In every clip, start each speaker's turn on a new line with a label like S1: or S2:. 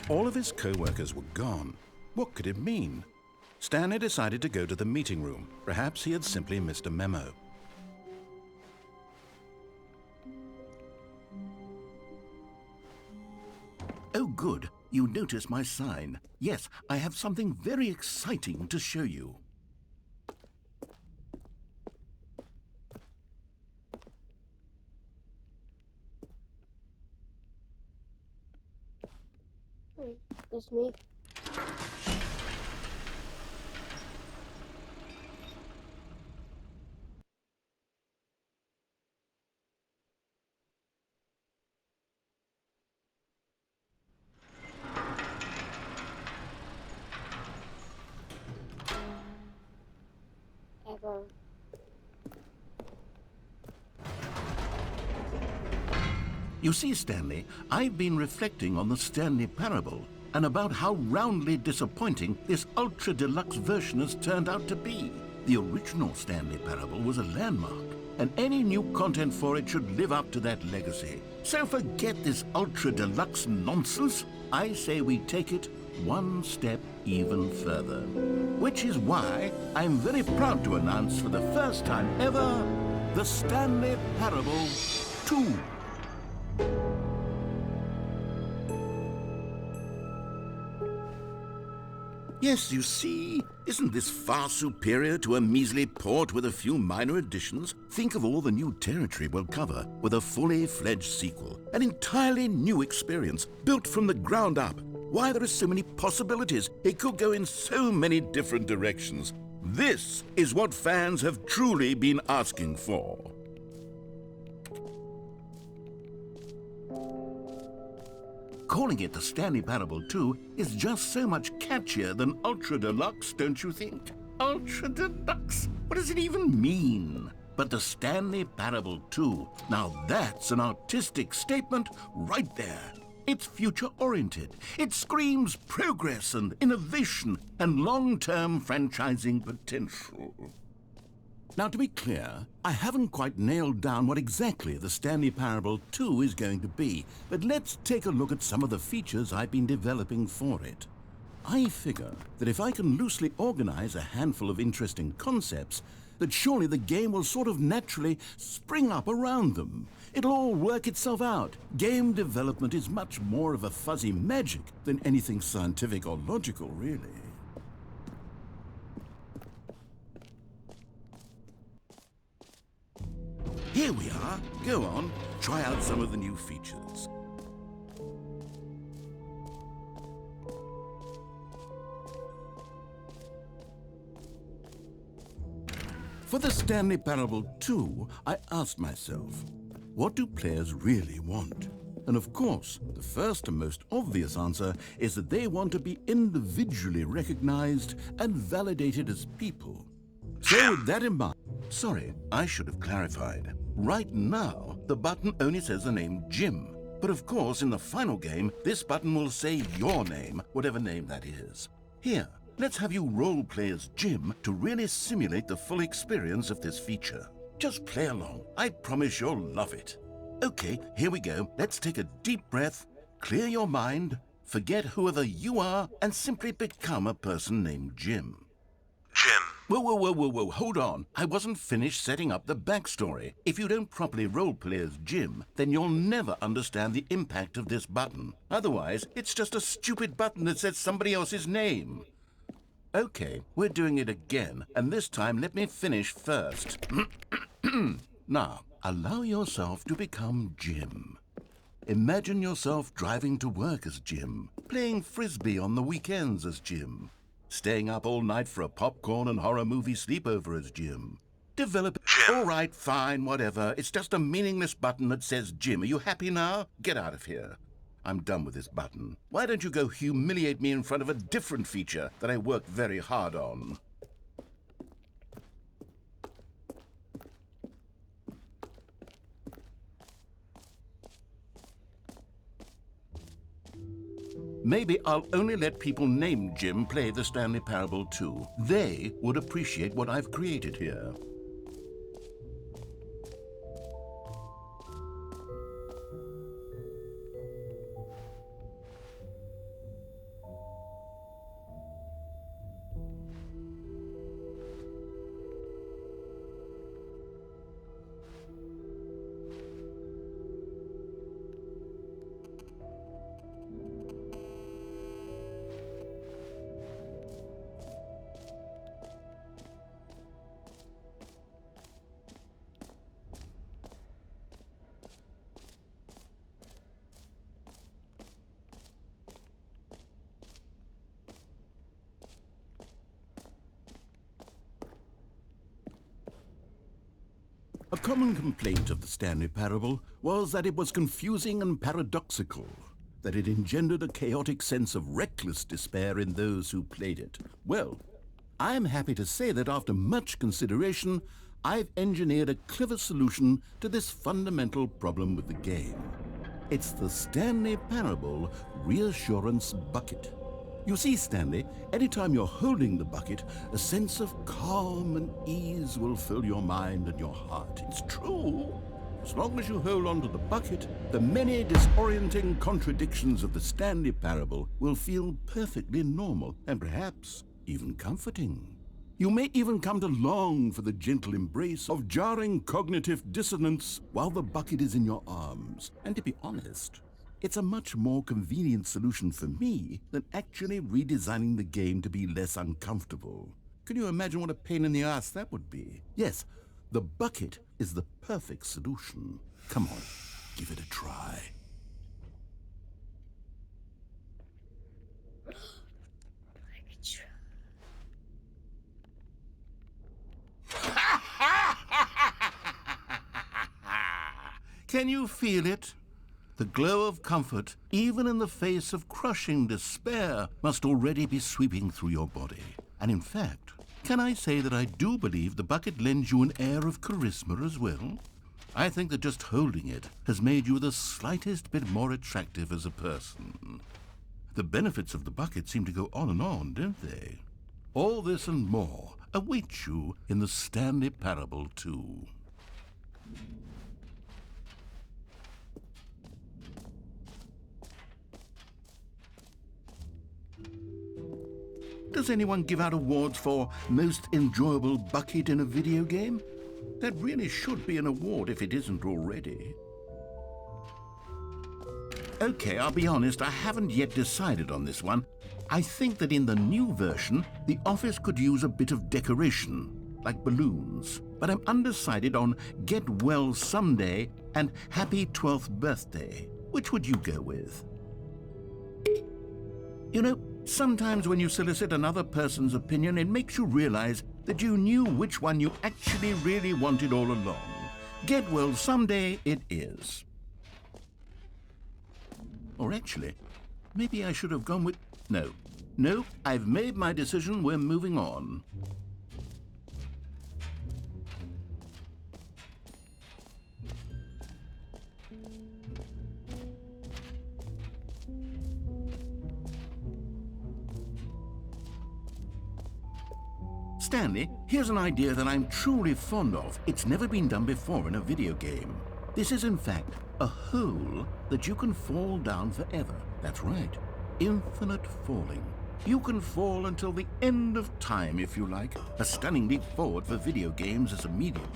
S1: All of his co-workers were gone. What could it mean? Stanley decided to go to the meeting room. Perhaps he had simply missed a memo.
S2: Oh, good. You noticed my sign. Yes, I have something very exciting to show you.
S3: It's me. Ever.
S2: You see, Stanley, I've been reflecting on the Stanley Parable and about how roundly disappointing this ultra-deluxe version has turned out to be. The original Stanley Parable was a landmark, and any new content for it should live up to that legacy. So forget this ultra-deluxe nonsense. I say we take it one step even further. Which is why I'm very proud to announce for the first time ever, the Stanley Parable 2. Yes, you see, isn't this far superior to a measly port with a few minor additions? Think of all the new territory we'll cover with a fully fledged sequel. An entirely new experience, built from the ground up. Why, there are so many possibilities. It could go in so many different directions. This is what fans have truly been asking for. Calling it the Stanley Parable 2 is just so much catchier than Ultra Deluxe, don't you think? Ultra Deluxe? What does it even mean? But the Stanley Parable 2, now that's an artistic statement right there. It's future-oriented. It screams progress and innovation and long-term franchising potential. Now, to be clear, I haven't quite nailed down what exactly the Stanley Parable 2 is going to be, but let's take a look at some of the features I've been developing for it. I figure that if I can loosely organize a handful of interesting concepts, that surely the game will sort of naturally spring up around them. It'll all work itself out. Game development is much more of a fuzzy magic than anything scientific or logical, really. Here we are. Go on, try out some of the new features. For the Stanley Parable 2, I asked myself, what do players really want? And of course, the first and most obvious answer is that they want to be individually recognized and validated as people. So with that in mind, sorry, I should have clarified. Right now, the button only says the name Jim. But of course, in the final game, this button will say your name, whatever name that is. Here, let's have you role-play as Jim to really simulate the full experience of this feature. Just play along. I promise you'll love it. Okay, here we go. Let's take a deep breath, clear your mind, forget whoever you are, and simply become a person named Jim.
S4: Jim.
S2: Whoa, hold on. I wasn't finished setting up the backstory. If you don't properly roleplay as Jim, then you'll never understand the impact of this button. Otherwise, it's just a stupid button that says somebody else's name. Okay, we're doing it again, and this time let me finish first. Now, allow yourself to become Jim. Imagine yourself driving to work as Jim, playing frisbee on the weekends as Jim, staying up all night for a popcorn and horror movie sleepover as Jim. Develop... All right, fine, whatever. It's just a meaningless button that says Jim. Are you happy now? Get out of here. I'm done with this button. Why don't you go humiliate me in front of a different feature that I worked very hard on? Maybe I'll only let people named Jim play the Stanley Parable 2. They would appreciate what I've created here.
S1: common complaint of the Stanley parable was that it was confusing and paradoxical, that it engendered a chaotic sense of reckless despair in those who played it. Well, I'm happy to say that after much consideration, I've engineered a clever solution to this fundamental problem with the game. It's the Stanley Parable Reassurance Bucket. You see, Stanley, anytime you're holding the bucket, a sense of calm and ease will fill your mind and your heart. It's true. As long as you hold on to the bucket, the many disorienting contradictions of the Stanley Parable will feel perfectly normal and perhaps even comforting. You may even come to long for the gentle embrace of jarring cognitive dissonance while the bucket is in your arms. And to be honest, it's a much more convenient solution for me than actually redesigning the game to be less uncomfortable. Can you imagine what a pain in the ass that would be? Yes, the bucket is the perfect solution. Come on, give it a try.
S2: Can you feel it? The glow of comfort, even in the face of crushing despair, must already be sweeping through your body. And in fact, can I say that I do believe the bucket lends you an air of charisma as well? I think that just holding it has made you the slightest bit more attractive as a person. The benefits of the bucket seem to go on, don't they? All this and more await you in the Stanley Parable 2. Does anyone give out awards for most enjoyable bucket in a video game? That really should be an award if it isn't already. Okay, I'll be honest, I haven't yet decided on this one. I think that in the new version, the office could use a bit of decoration, like balloons. But I'm undecided on Get Well Someday and Happy 12th Birthday. Which would you go with? You know, sometimes when you solicit another person's opinion, it makes you realize that you knew which one you actually really wanted all along. Get Well Someday it is. Or actually, maybe I should have gone with... No, I've made my decision, we're moving on. Stanley, here's an idea that I'm truly fond of. It's never been done before in a video game. This is, in fact, a hole that you can fall down forever. That's right, infinite falling. You can fall until the end of time, if you like. A stunning leap forward for video games as a medium.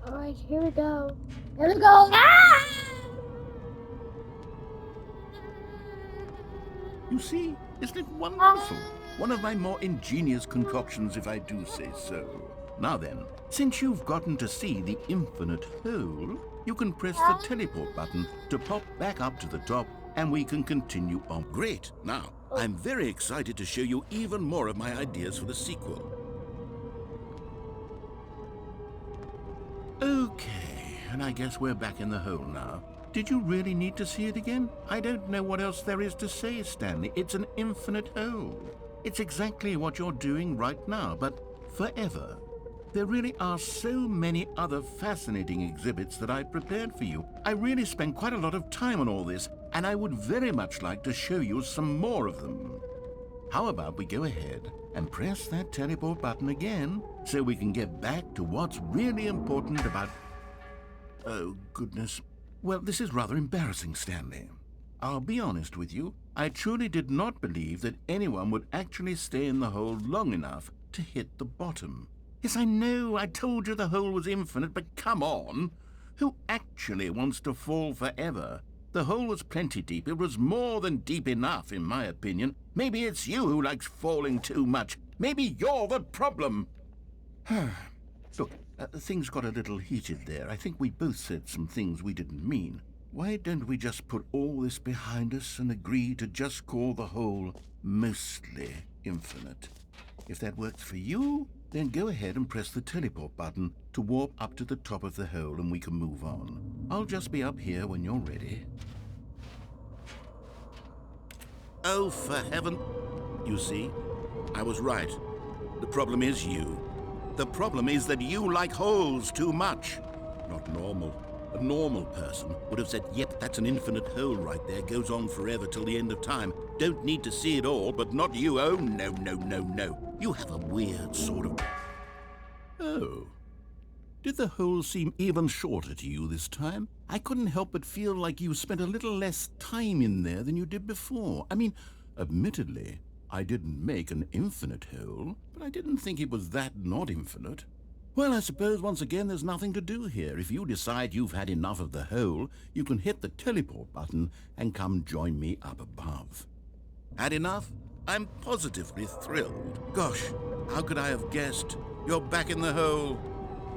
S3: All right, here we go. Here we go. Ah!
S2: You see, isn't it wonderful? One of my more ingenious concoctions, if I do say so. Now then, since you've gotten to see the infinite hole, you can press the teleport button to pop back up to the top, and we can continue on.
S1: Great. Now, I'm very excited to show you even more of my ideas for the sequel.
S2: Okay, and I guess we're back in the hole now. Did you really need to see it again? I don't know what else there is to say, Stanley. It's an infinite hole. It's exactly what you're doing right now, but forever. There really are so many other fascinating exhibits that I prepared for you. I really spent quite a lot of time on all this, and I would very much like to show you some more of them. How about we go ahead and press that teleport button again so we can get back to what's really important about... Oh, goodness. Well, this is rather embarrassing, Stanley. I'll be honest with you. I truly did not believe that anyone would actually stay in the hole long enough to hit the bottom. Yes, I know, I told you the hole was infinite, but come on. Who actually wants to fall forever? The hole was plenty deep. It was more than deep enough, in my opinion. Maybe it's you who likes falling too much. Maybe you're the problem. Look, things got a little heated there. I think we both said some things we didn't mean. Why don't we just put all this behind us and agree to just call the hole mostly infinite. If that works for you, then go ahead and press the teleport button to warp up to the top of the hole and we can move on. I'll just be up here when you're ready. Oh, for heaven... You see, I was right. The problem is you. The problem is that you like holes too much. Not normal. A normal person would have said, yep, that's an infinite hole right there, goes on forever till the end of time. Don't need to see it all, but not you. Oh, no, no, no, no. You have a weird sort of...
S1: Oh. Did the hole seem even shorter to you this time? I couldn't help but feel like you spent a little less time in there than you did before. I mean, admittedly, I didn't make an infinite hole, but I didn't think it was that not infinite. Well, I suppose once again there's nothing to do here. If you decide you've had enough of the hole, you can hit the teleport button and come join me up above.
S2: Had enough? I'm positively thrilled. Gosh, how could I have guessed? You're back in the hole.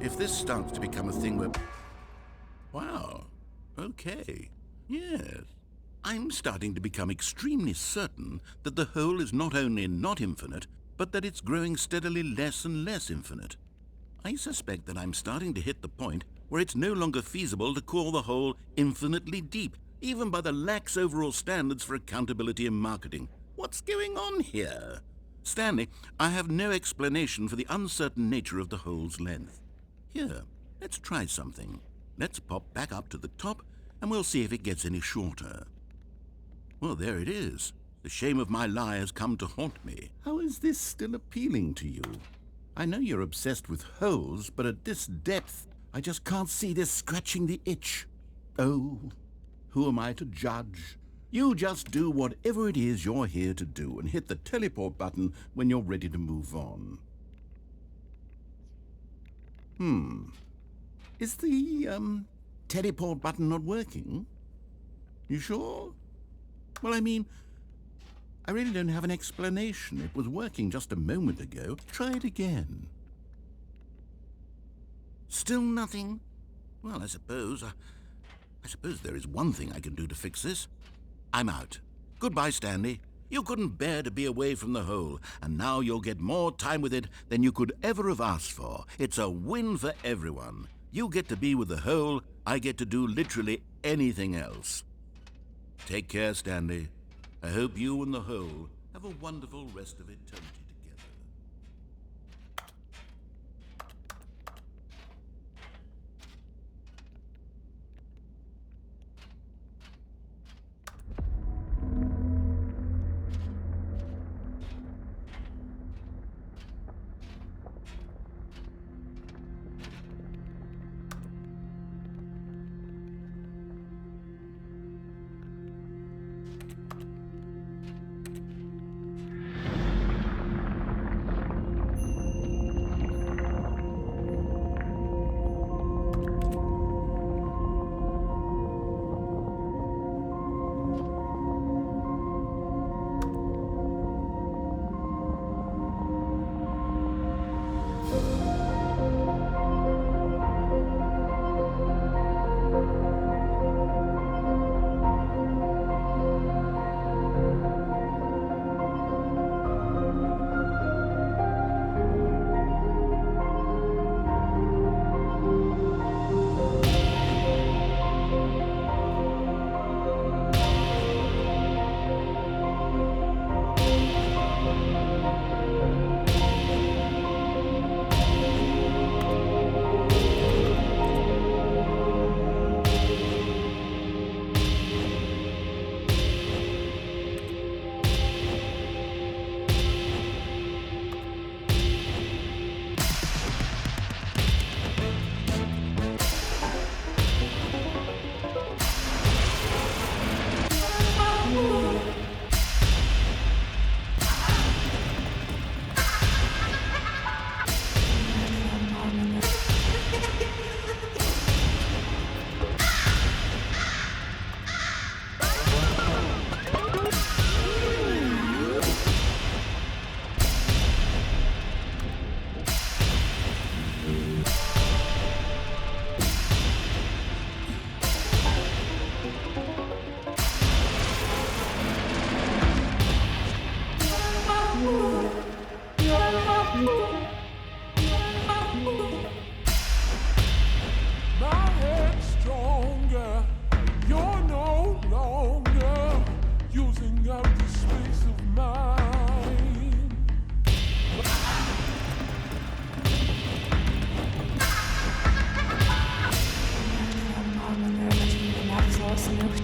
S2: If this starts to become a thing where... Wow, okay, yes. I'm starting to become extremely certain that the hole is not only not infinite, but that it's growing steadily less and less infinite. I suspect that I'm starting to hit the point where it's no longer feasible to call the hole infinitely deep, even by the lax overall standards for accountability and marketing. What's going on here? Stanley, I have no explanation for the uncertain nature of the hole's length. Here, let's try something. Let's pop back up to the top, and we'll see if it gets any shorter. Well, there it is. The shame of my lie has come to haunt me.
S1: How is this still appealing to you? I know you're obsessed with holes, but at this depth, I just can't see this scratching the itch. Oh, who am I to judge? You just do whatever it is you're here to do and hit the teleport button when you're ready to move on. Is the, teleport button not working? You sure? Well, I mean, I really don't have an explanation. It was working just a moment ago. Try it again.
S2: Still nothing? Well, I suppose there is one thing I can do to fix this. I'm out. Goodbye, Stanley. You couldn't bear to be away from the hole, and now you'll get more time with it than you could ever have asked for. It's a win for everyone. You get to be with the hole, I get to do literally anything else. Take care, Stanley. I hope you and the hole have a wonderful rest of eternity together.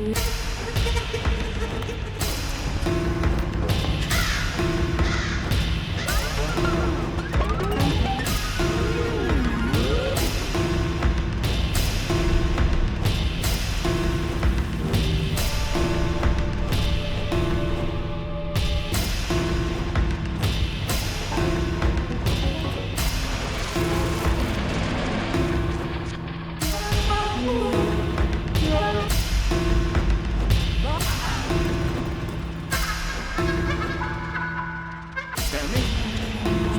S2: Stanley?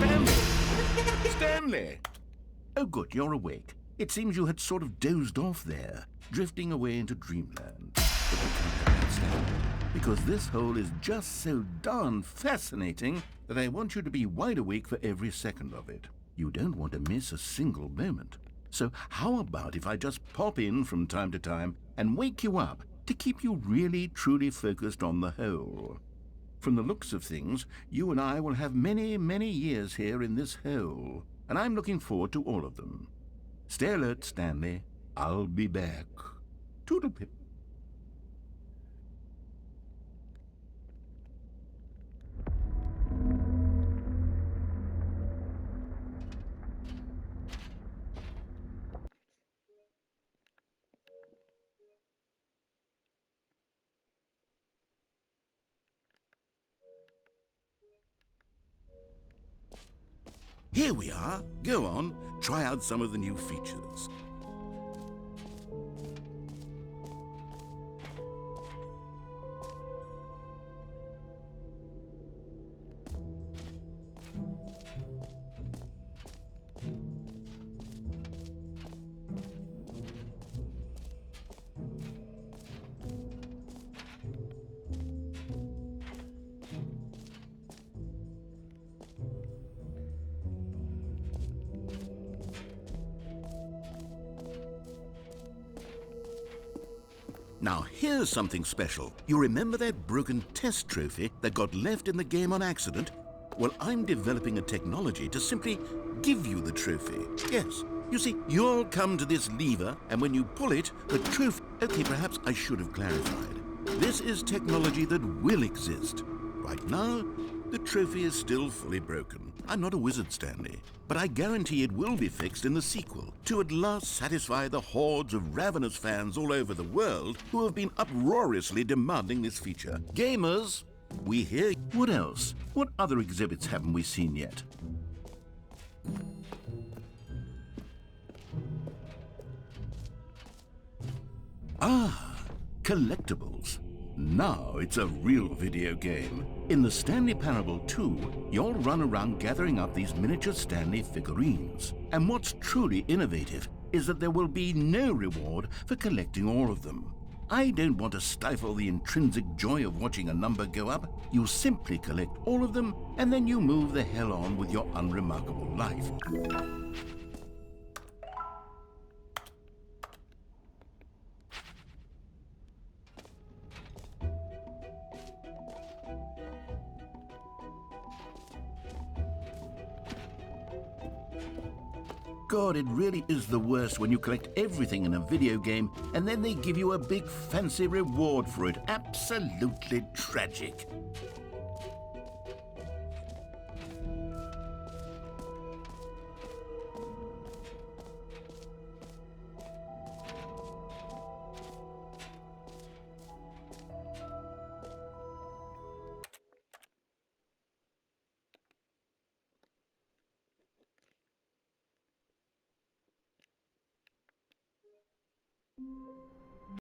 S2: Stanley? Stanley! Oh, good, you're awake. It seems you had sort of dozed off there, drifting away into dreamland. But we can't have that, Stanley, because this hole is just so darn fascinating that I want you to be wide awake for every second of it. You don't want to miss a single moment. So how about if I just pop in from time to time and wake you up to keep you really, truly focused on the hole? From the looks of things, you and I will have many, many years here in this hole, and I'm looking forward to all of them. Stay alert, Stanley. I'll be back. Toodlepip. Here we are. Go on, try out some of the new features. Now, here's something special. You remember that broken test trophy that got left in the game on accident? Well, I'm developing a technology to simply give you the trophy. Yes. You see, you'll come to this lever, and when you pull it, the trophy... Okay, perhaps I should have clarified. This is technology that will exist. Right now, the trophy is still fully broken. I'm not a wizard, Stanley, but I guarantee it will be fixed in the sequel to at last satisfy the hordes of ravenous fans all over the world who have been uproariously demanding this feature. Gamers, we hear you. What else? What other exhibits haven't we seen yet? Ah, collectibles. Now it's a real video game. In the Stanley Parable 2, you'll run around gathering up these miniature Stanley figurines. And what's truly innovative is that there will be no reward for collecting all of them. I don't want to stifle the intrinsic joy of watching a number go up. You simply collect all of them, and then you move the hell on with your unremarkable life. God, it really is the worst when you collect everything in a video game and then they give you a big fancy reward for it. Absolutely tragic.